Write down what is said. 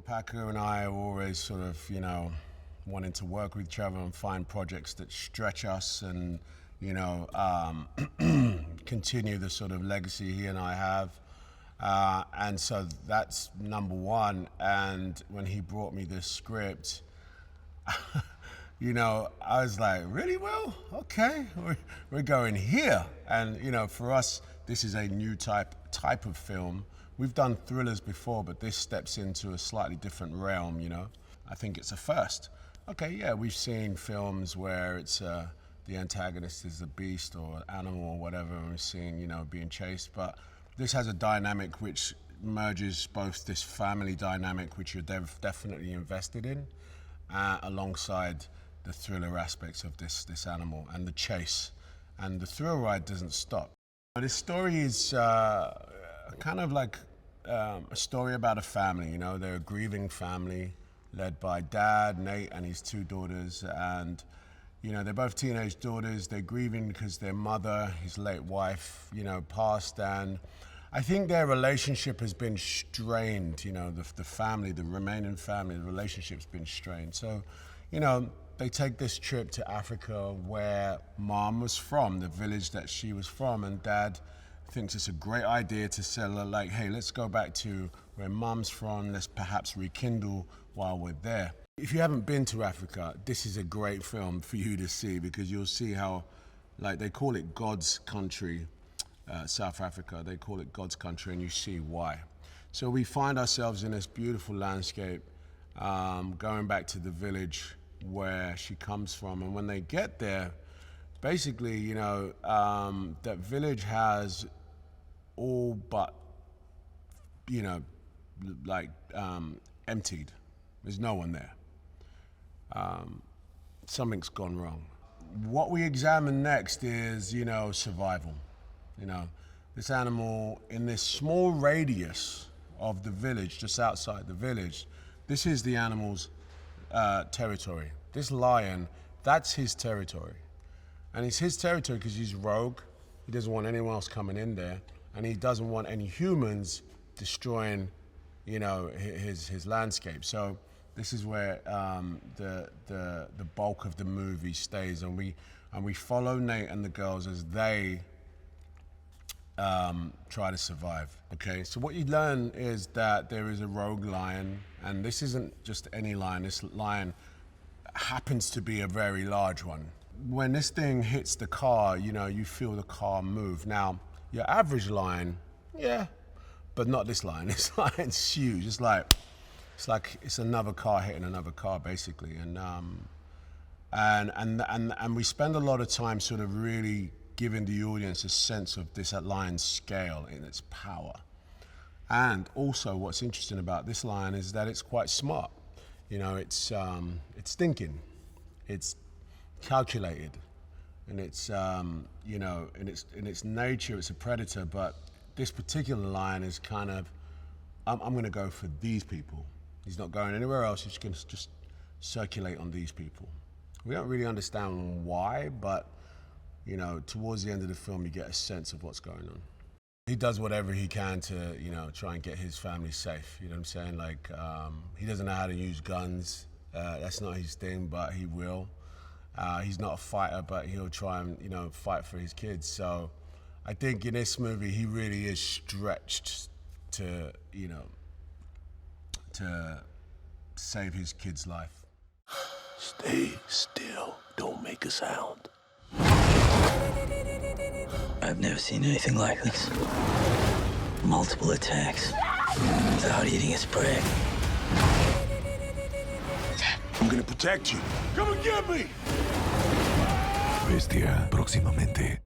Paco and I are always sort of, you know, wanting to work with each other and find projects that stretch us and, you know, continue the sort of legacy he and I have. And so that's number one. And when he brought me this script, you know, I was like, really, Will? Okay, we're going here. And, you know, for us, this is a new type of film. We've done thrillers before, but this steps into a slightly different realm, you know? I think it's a first. Okay, yeah, we've seen films where it's the antagonist is a beast or animal or whatever, and we're seeing, you know, being chased, but this has a dynamic which merges both this family dynamic, which you're definitely invested in, alongside the thriller aspects of this animal and the chase. And the thrill ride doesn't stop. This story is kind of like a story about a family, you know, they're a grieving family led by Dad, Nate, and his two daughters. And, you know, they're both teenage daughters. They're grieving because their mother, his late wife, you know, passed. And I think their relationship has been strained, you know, the family, the remaining family, the relationship's been strained. So, you know, they take this trip to Africa where Mom was from, the village that she was from, and Dad thinks it's a great idea to sell her, like, hey, let's go back to where Mom's from, let's perhaps rekindle while we're there. If you haven't been to Africa, this is a great film for you to see, because you'll see how, like, they call it God's country, South Africa, they call it God's country, and you see why. So we find ourselves in this beautiful landscape, going back to the village where she comes from, and when they get there, basically, you know, that village has all but, you know, like emptied. There's no one there. Something's gone wrong. What we examine next is, you know, survival. You know, this animal in this small radius of the village, just outside the village, this is the animal's territory. This lion, that's his territory. And it's his territory because he's rogue. He doesn't want anyone else coming in there, and he doesn't want any humans destroying, you know, his landscape. So this is where the bulk of the movie stays, and we follow Nate and the girls as they try to survive. Okay, so what you learn is that there is a rogue lion, and this isn't just any lion. This lion happens to be a very large one. When this thing hits the car, you know, you feel the car move. Now, your average lion, yeah, but not this lion. This lion's huge. It's like it's another car hitting another car, basically. And we spend a lot of time sort of really giving the audience a sense of this lion's scale in its power. And also, what's interesting about this lion is that it's quite smart. You know, it's thinking, it's calculated, and it's you know, in its nature, it's a predator. But this particular lion is kind of, I'm going to go for these people. He's not going anywhere else. He's going to just circulate on these people. We don't really understand why, but you know, towards the end of the film, you get a sense of what's going on. He does whatever he can to, you know, try and get his family safe. You know what I'm saying? Like, he doesn't know how to use guns. That's not his thing, but he will. He's not a fighter, but he'll try and, you know, fight for his kids. So I think in this movie, he really is stretched to, you know, to save his kid's life. Stay still. Don't make a sound. I've never seen anything like this. Multiple attacks without eating its prey. I'm gonna protect you. Come and get me! Bestia, próximamente.